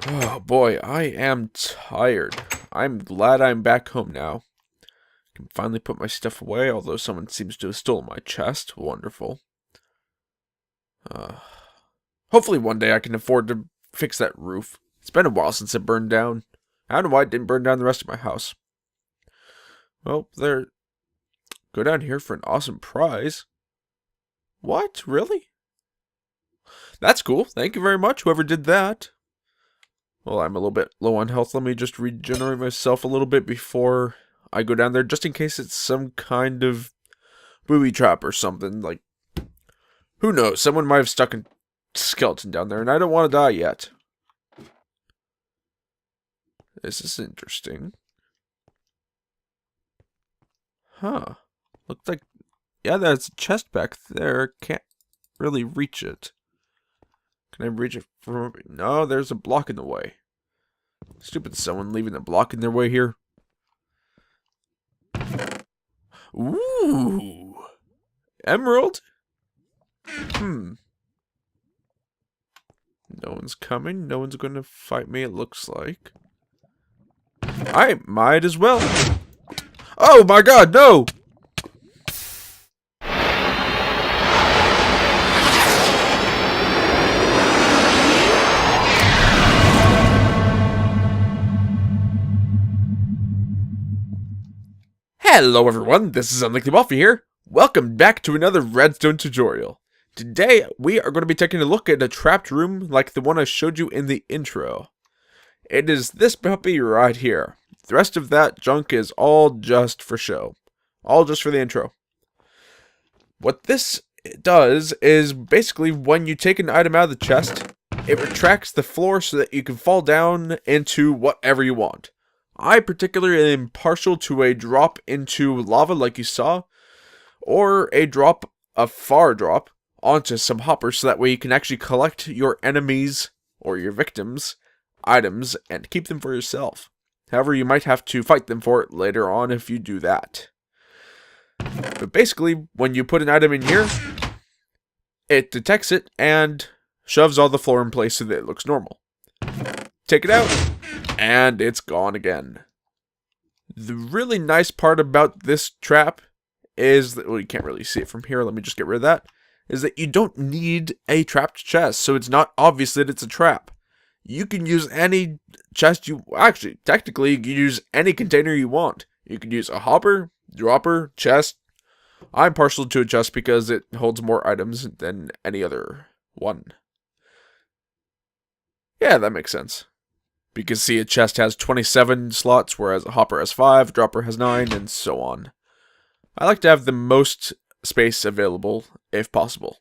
Oh boy, I am tired. I'm glad I'm back home now. I can finally put my stuff away, although someone seems to have stolen my chest. Wonderful. Uh, Hopefully one day I can afford to fix that roof. It's been a while since it burned down. I don't know why it didn't burn down the rest of my house. Well, go down here for an awesome prize. What? Really? That's cool. Thank you very much, whoever did that. Well, I'm a little bit low on health. Let me just regenerate myself a little bit before I go down there, just in case it's some kind of booby trap or something. Like, who knows? Someone might have stuck a skeleton down there, and I don't want to die yet. This is interesting. Huh. Looks like, yeah, there's a chest back there. Can't really reach it. Can I reach it from... No, there's a block in the way. Stupid someone leaving a block in their way here. Ooh. Emerald? No one's coming. No one's going to fight me, it looks like. I might as well. Oh my god, no! Hello everyone, this is MacLeod here. Welcome back to another Redstone tutorial. Today, we are going to be taking a look at a trapped room like the one I showed you in the intro. It is this puppy right here. The rest of that junk is all just for show. All just for the intro. What this does is basically when you take an item out of the chest, it retracts the floor so that you can fall down into whatever you want. I particularly am partial to a drop into lava like you saw, or a far drop, onto some hoppers so that way you can actually collect your enemies, or your victims, items, and keep them for yourself. However, you might have to fight them for it later on if you do that. But basically, when you put an item in here, it detects it and shoves all the floor in place so that it looks normal. Take it out, and it's gone again. The really nice part about this trap is that, well, you can't really see it from here, let me just get rid of that, is that you don't need a trapped chest, so it's not obvious that it's a trap. You can use any chest actually, technically, you can use any container you want. You can use a hopper, dropper, chest. I'm partial to a chest because it holds more items than any other one. Yeah, that makes sense. Because see, a chest has 27 slots, whereas a hopper has 5, dropper has 9, and so on. I like to have the most space available, if possible.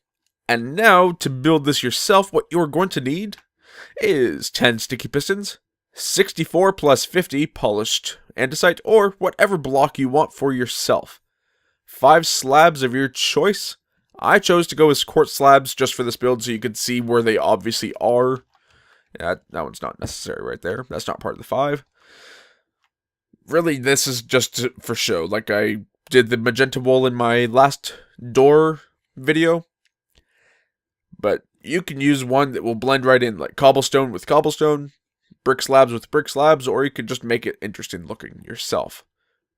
And now, to build this yourself, what you're going to need is 10 sticky pistons, 64 plus 50 polished andesite, or whatever block you want for yourself. 5 slabs of your choice. I chose to go with quartz slabs just for this build so you could see where they obviously are. Yeah, that one's not necessary right there. That's not part of the 5. Really, this is just for show. Like I did the magenta wool in my last door video. But you can use one that will blend right in, like cobblestone with cobblestone, brick slabs with brick slabs, or you could just make it interesting looking yourself.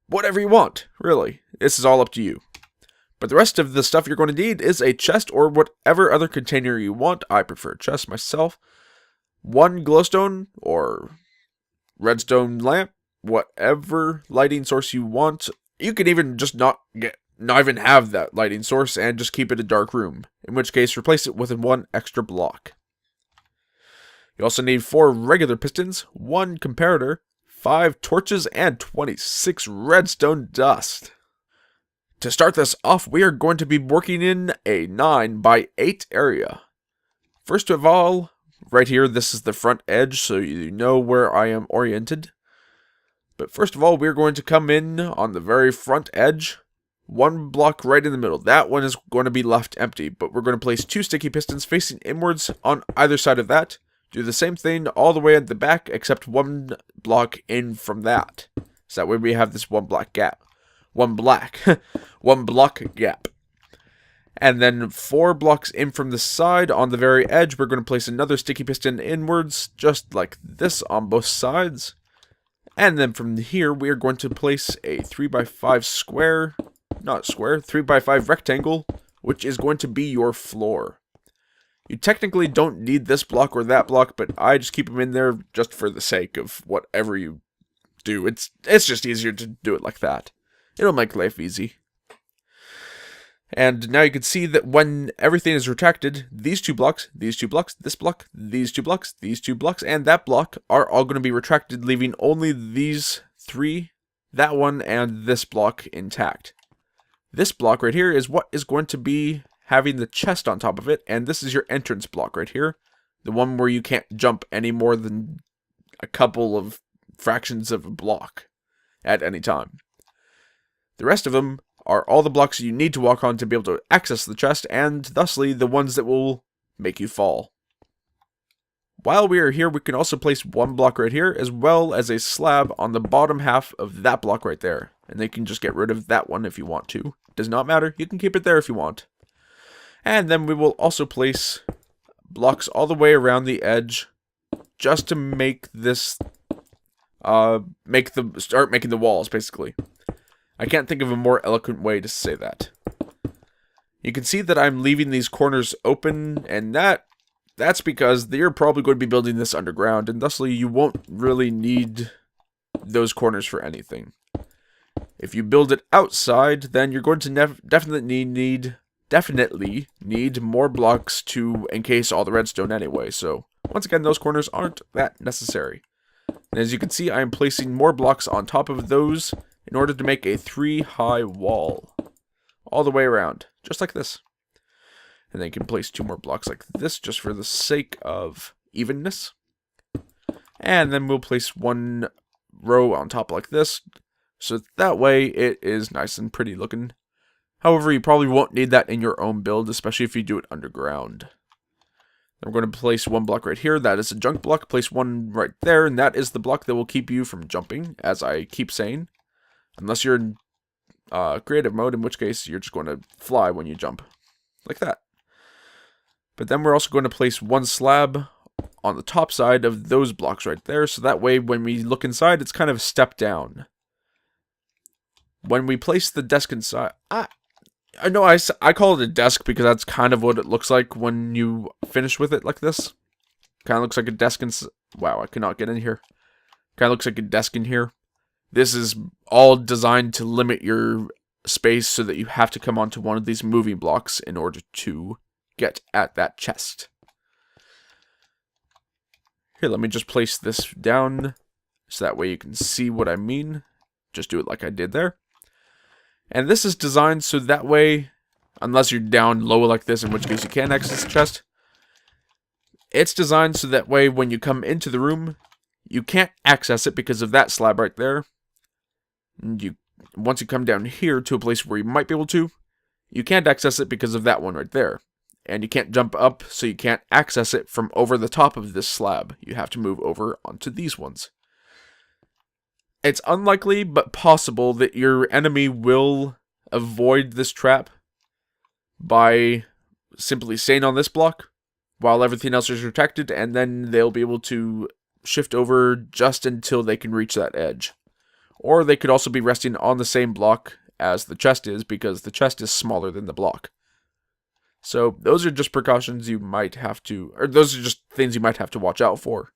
Whatever you want, really. This is all up to you. But the rest of the stuff you're going to need is a chest or whatever other container you want. I prefer a chest myself. 1 glowstone or redstone lamp, whatever lighting source you want. You can even just not even have that lighting source and just keep it a dark room, in which case replace it with 1 extra block. You also need 4 regular pistons, 1 comparator, 5 torches, and 26 redstone dust. To start this off, we are going to be working in a 9x8 area. First of all, right here, this is the front edge, so you know where I am oriented. But first of all, we're going to come in on the very front edge. 1 block right in the middle. That one is going to be left empty, but we're going to place 2 sticky pistons facing inwards on either side of that. Do the same thing all the way at the back, except 1 block in from that. So that way we have this 1 block gap. 1 block gap. And then 4 blocks in from the side, on the very edge, we're going to place another sticky piston inwards, just like this on both sides. And then from here, we are going to place a 3x5 square, not square, 3x5 rectangle, which is going to be your floor. You technically don't need this block or that block, but I just keep them in there just for the sake of whatever you do. It's just easier to do it like that. It'll make life easy. And now you can see that when everything is retracted, these 2 blocks, these 2 blocks, this block, these 2 blocks, these 2 blocks, and that block are all going to be retracted, leaving only these 3, that one, and this block intact. This block right here is what is going to be having the chest on top of it, and this is your entrance block right here. The one where you can't jump any more than a couple of fractions of a block at any time. The rest of them are all the blocks you need to walk on to be able to access the chest, and thusly the ones that will make you fall. While we are here, we can also place 1 block right here, as well as a slab on the bottom half of that block right there. And they can just get rid of that one if you want to. Does not matter, you can keep it there if you want. And then we will also place blocks all the way around the edge, just to make this, start making the walls, basically. I can't think of a more eloquent way to say that. You can see that I'm leaving these corners open, and that's because you're probably going to be building this underground, and thusly you won't really need those corners for anything. If you build it outside, then you're going to definitely need more blocks to encase all the redstone anyway, so once again, those corners aren't that necessary. And as you can see, I am placing more blocks on top of those in order to make a 3-high wall. All the way around, just like this. And then you can place 2 more blocks like this, just for the sake of evenness. And then we'll place 1 row on top like this, so that way it is nice and pretty looking. However, you probably won't need that in your own build, especially if you do it underground. Then we're going to place 1 block right here. That is a junk block. Place 1 right there, and that is the block that will keep you from jumping, as I keep saying. Unless you're in creative mode, in which case you're just going to fly when you jump. Like that. But then we're also going to place 1 slab on the top side of those blocks right there, so that way when we look inside, it's kind of a step down. When we place the desk inside, I know I call it a desk because that's kind of what it looks like when you finish with it like this. Kind of looks like a desk wow, I cannot get in here. Kind of looks like a desk in here. This is all designed to limit your space so that you have to come onto one of these moving blocks in order to get at that chest. Here, let me just place this down so that way you can see what I mean. Just do it like I did there. And this is designed so that way, unless you're down low like this, in which case you can't access the chest, it's designed so that way when you come into the room, you can't access it because of that slab right there. And once you come down here to a place where you might be able to, you can't access it because of that one right there. And you can't jump up, so you can't access it from over the top of this slab. You have to move over onto these ones. It's unlikely, but possible, that your enemy will avoid this trap by simply staying on this block while everything else is protected, and then they'll be able to shift over just until they can reach that edge. Or they could also be resting on the same block as the chest is, because the chest is smaller than the block. So those are just precautions you might have to, or those are just things you might have to watch out for.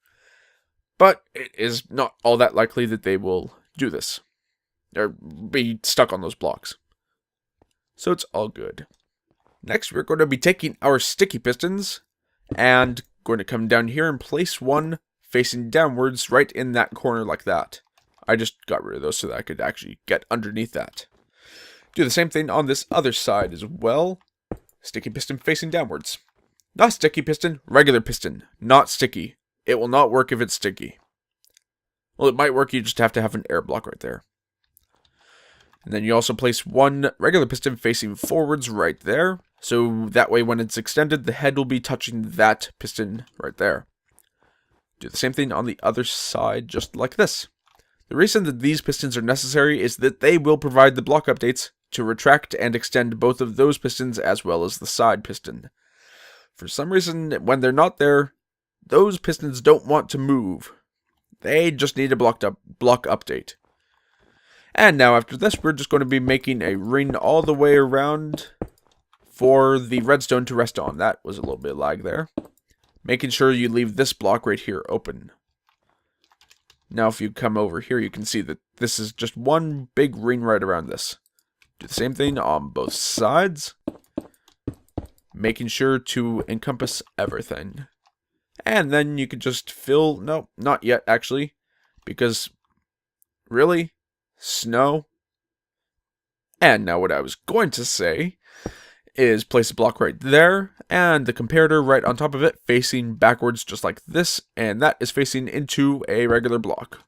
But it is not all that likely that they will do this, or be stuck on those blocks. So it's all good. Next, we're going to be taking our sticky pistons, and going to come down here and place 1 facing downwards right in that corner like that. I just got rid of those so that I could actually get underneath that. Do the same thing on this other side as well. Sticky piston facing downwards. Not sticky piston, regular piston. Not sticky. It will not work if it's sticky. Well, it might work, you just have to have an air block right there. And then you also place 1 regular piston facing forwards right there. So that way when it's extended, the head will be touching that piston right there. Do the same thing on the other side, just like this. The reason that these pistons are necessary is that they will provide the block updates to retract and extend both of those pistons as well as the side piston. For some reason, when they're not there, those pistons don't want to move. They just need a block update. And now after this, we're just going to be making a ring all the way around for the redstone to rest on. That was a little bit of lag there. Making sure you leave this block right here open. Now if you come over here, you can see that this is just one big ring right around this. Do the same thing on both sides. Making sure to encompass everything. And then you can just fill... No, not yet actually. Because, really? Snow? And now what I was going to say is place a block right there, and the comparator right on top of it, facing backwards just like this, and that is facing into a regular block.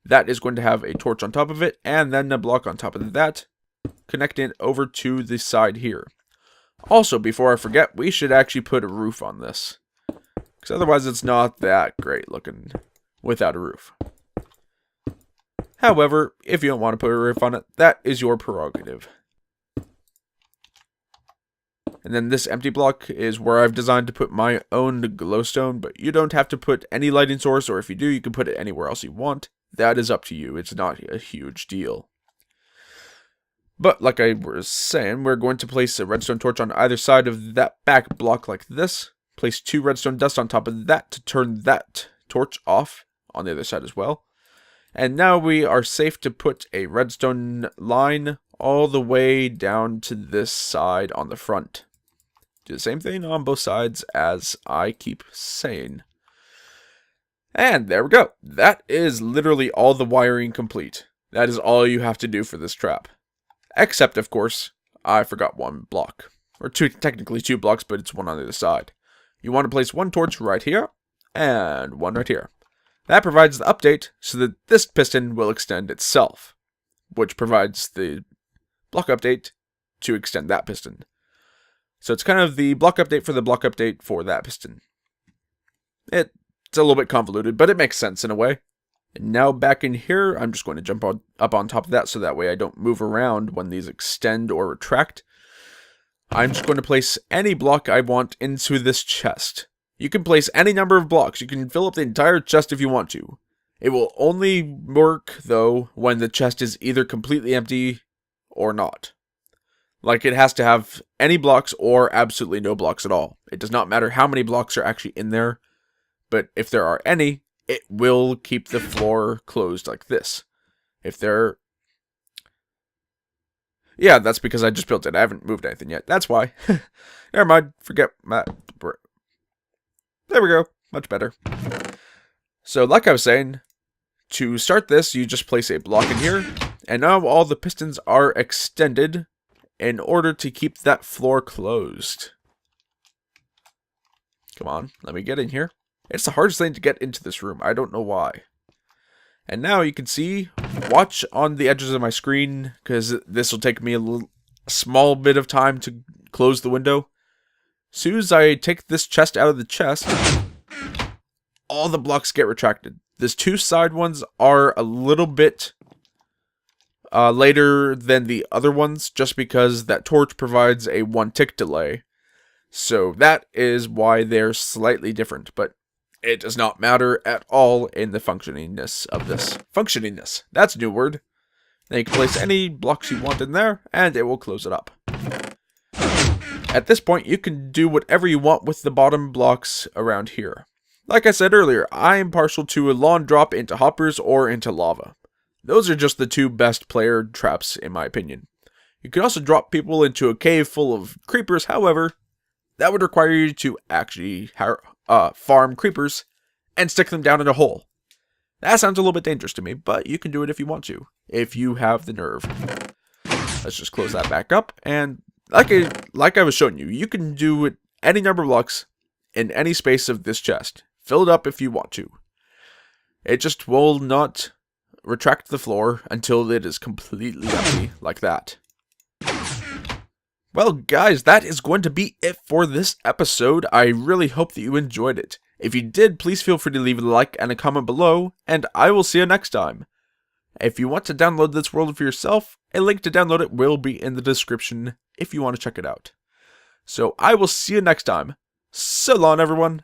That is going to have a torch on top of it, and then a block on top of that, connecting it over to the side here. Also, before I forget, we should actually put a roof on this, because otherwise it's not that great looking without a roof. However, if you don't want to put a roof on it, that is your prerogative. And then this empty block is where I've designed to put my own glowstone, but you don't have to put any lighting source, or if you do, you can put it anywhere else you want. That is up to you. It's not a huge deal. But like I was saying, we're going to place a redstone torch on either side of that back block like this. Place 2 redstone dust on top of that to turn that torch off on the other side as well. And now we are safe to put a redstone line all the way down to this side on the front. Do the same thing on both sides as I keep saying. And there we go. That is literally all the wiring complete. That is all you have to do for this trap. Except, of course, I forgot one block. Or technically 2 blocks, but it's one on the other side. You want to place 1 torch right here, and 1 right here. That provides the update so that this piston will extend itself, which provides the block update to extend that piston. So it's kind of the block update for that piston. It's a little bit convoluted, but it makes sense in a way. And now back in here, I'm just going to jump up on top of that so that way I don't move around when these extend or retract. I'm just going to place any block I want into this chest. You can place any number of blocks. You can fill up the entire chest if you want to. It will only work, though, when the chest is either completely empty or not. Like, it has to have any blocks or absolutely no blocks at all. It does not matter how many blocks are actually in there, but if there are any, it will keep the floor closed like this. If there... Yeah, that's because I just built it. I haven't moved anything yet. That's why. Never mind. Forget that. There we go. Much better. So, like I was saying, to start this, you just place a block in here, and now all the pistons are extended in order to keep that floor closed. Come on, let me get in here. It's the hardest thing to get into this room. I don't know why. And now you can see, watch on the edges of my screen, because this will take me a small bit of time to close the window. As soon as I take this chest out of the chest, all the blocks get retracted. These 2 side ones are a little bit later than the other ones, just because that torch provides a 1 tick delay. So that is why they're slightly different, but it does not matter at all in the functioningness of this. Functioningness, that's a new word. Then you can place any blocks you want in there, and it will close it up. At this point, you can do whatever you want with the bottom blocks around here. Like I said earlier, I am partial to a lawn drop into hoppers or into lava. Those are just the 2 best player traps, in my opinion. You can also drop people into a cave full of creepers, however, that would require you to actually farm creepers and stick them down in a hole. That sounds a little bit dangerous to me, but you can do it if you want to, if you have the nerve. Let's just close that back up, and like I was showing you, you can do any number of blocks in any space of this chest. Fill it up if you want to. It just will not retract the floor until it is completely empty, like that. Well, guys, that is going to be it for this episode. I really hope that you enjoyed it. If you did, please feel free to leave a like and a comment below, and I will see you next time. If you want to download this world for yourself, a link to download it will be in the description if you want to check it out. So I will see you next time. So long, everyone.